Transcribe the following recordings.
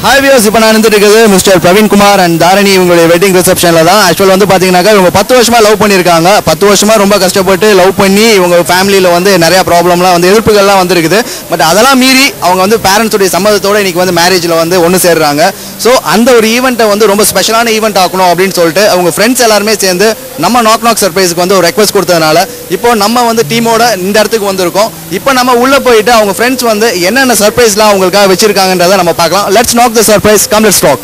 Hi viewers, இப்போ நான் இருந்துட்டு மிஸ்டர் பிரவீன் குமார் அண்ட் தாரணி இவங்களுடைய வெட்டிங் ரிசப்ஷனில் தான். ஆக்சுவல் வந்து பார்த்தீங்கன்னாக்கா இவங்க 10 வருஷமாக லவ் பண்ணியிருக்காங்க. 10 வருஷமாக ரொம்ப கஷ்டப்பட்டு லவ் பண்ணி இவங்க ஃபேமிலியில் வந்து நிறையா ப்ராப்ளம்லாம் வந்து எதிர்ப்புகள்லாம் வந்துருக்குது. பட் அதெல்லாம் மீறி அவங்க வந்து பேரண்ட்ஸுடைய சம்மதத்தோடு இன்றைக்கி வந்து மேரேஜில் வந்து ஒன்று சேர்றாங்க. ஸோ அந்த ஒரு ஈவெண்ட்டை வந்து ரொம்ப ஸ்பெஷலான ஈவெண்ட் ஆக்கணும் அப்படின்னு சொல்லிட்டு அவங்க ஃப்ரெண்ட்ஸ் எல்லாருமே சேர்ந்து நம்ம நாக் சர்ப்ரைஸுக்கு வந்து ஒரு ரெக்வஸ்ட் கொடுத்ததுனால இப்போ நம்ம வந்து டீமோட இந்த இடத்துக்கு வந்திருக்கோம். இப்போ நம்ம உள்ளே போயிட்டு அவங்க ஃப்ரெண்ட்ஸ் வந்து என்னென்ன சர்ப்ரைஸ்லாம் அவங்களுக்காக வச்சிருக்காங்கன்றதை நம்ம பார்க்கலாம். Let's knock the surprise. Come, let's talk.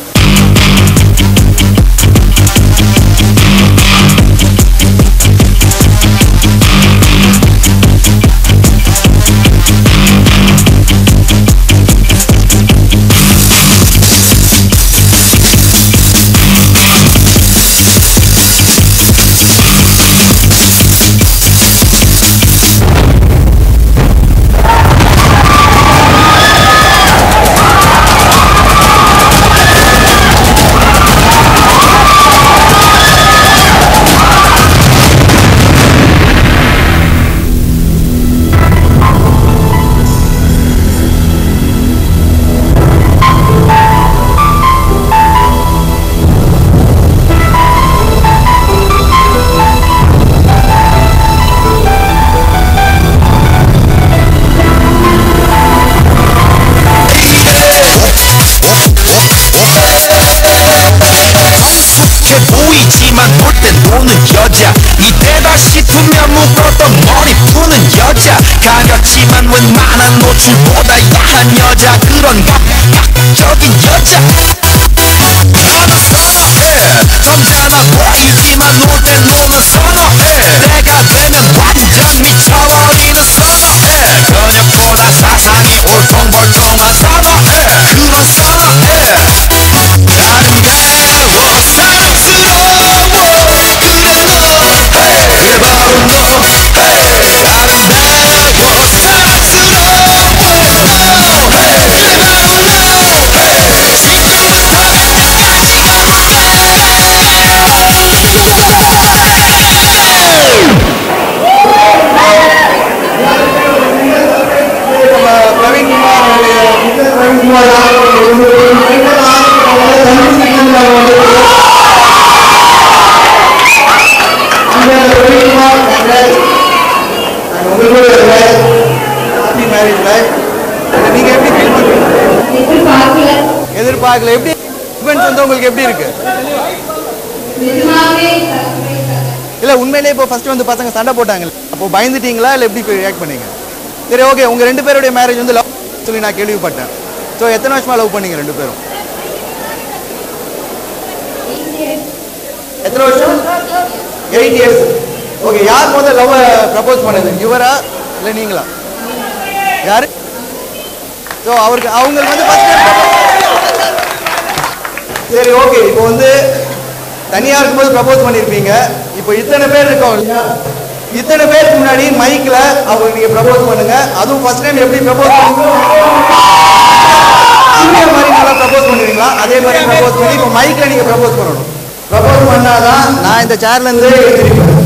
가렸지만 웬만한 노출보다 야한 여자 그런 각적인 여자 나는 선어해 점잖아 보이지만 놀 땐 노는 선어해 내가 되면 완전 미쳐버리는 선어해 저녁보다 사상이 올통벌통한 선어해 그런 선어해 아름다워 사랑스러워 그래 너 그래 바로 너 எதிர்பார்க்கல எப்படி ஈவென்ட் வந்து உங்களுக்கு எப்படி இருக்கு? இல்ல உண்மையிலேயே இப்போ ஃபர்ஸ்ட் வந்து பசங்க சண்டை போட்டாங்க, அப்போ பயந்துட்டீங்களா இல்ல எப்படி ரியாக்ட் பண்ணீங்க? சரி ஓகே, உங்க ரெண்டு பேருடைய மேரேஜ் வந்து லவ் சொல்லி நான் கேள்விப்பட்டேன். ஸோ எத்தனை வருஷமா லவ் பண்ணீங்க ரெண்டு பேரும்? எத்தனை வருஷம்? 8 இயர்ஸ். ஓகே, யார் முதல்ல லவ் ப்ரப்போஸ் பண்ணது, இவரா இல்லை நீங்களா? யாரு? ஸோ அவருக்கு அவங்களுக்கு வந்து சரி ஓகே, இப்போ வந்து தனியாக இருக்கும்போது ப்ரப்போஸ் பண்ணியிருப்பீங்க. இப்போ இத்தனை பேர் இருக்கோம் இல்லையா, இத்தனை பேருக்கு முன்னாடி மைக்கில் அவங்களுக்கு நீங்கள் ப்ரப்போஸ் பண்ணுங்க. அதுவும் ஃபர்ஸ்ட் டைம் எப்படி ப்ரப்போஸ் பண்ணுவீங்களோ இதே மாதிரி நல்லா ப்ரப்போஸ் பண்ணுவீங்களா? அதே மாதிரி ப்ரப்போஸ் பண்ணி இப்போ மைக்கில் நீங்கள் ப்ரப்போஸ் பண்ணணும். ப்ரப்போஸ் பண்ணாதான் நான் இந்த சேர்லேருந்து எழுந்திருப்பேன்.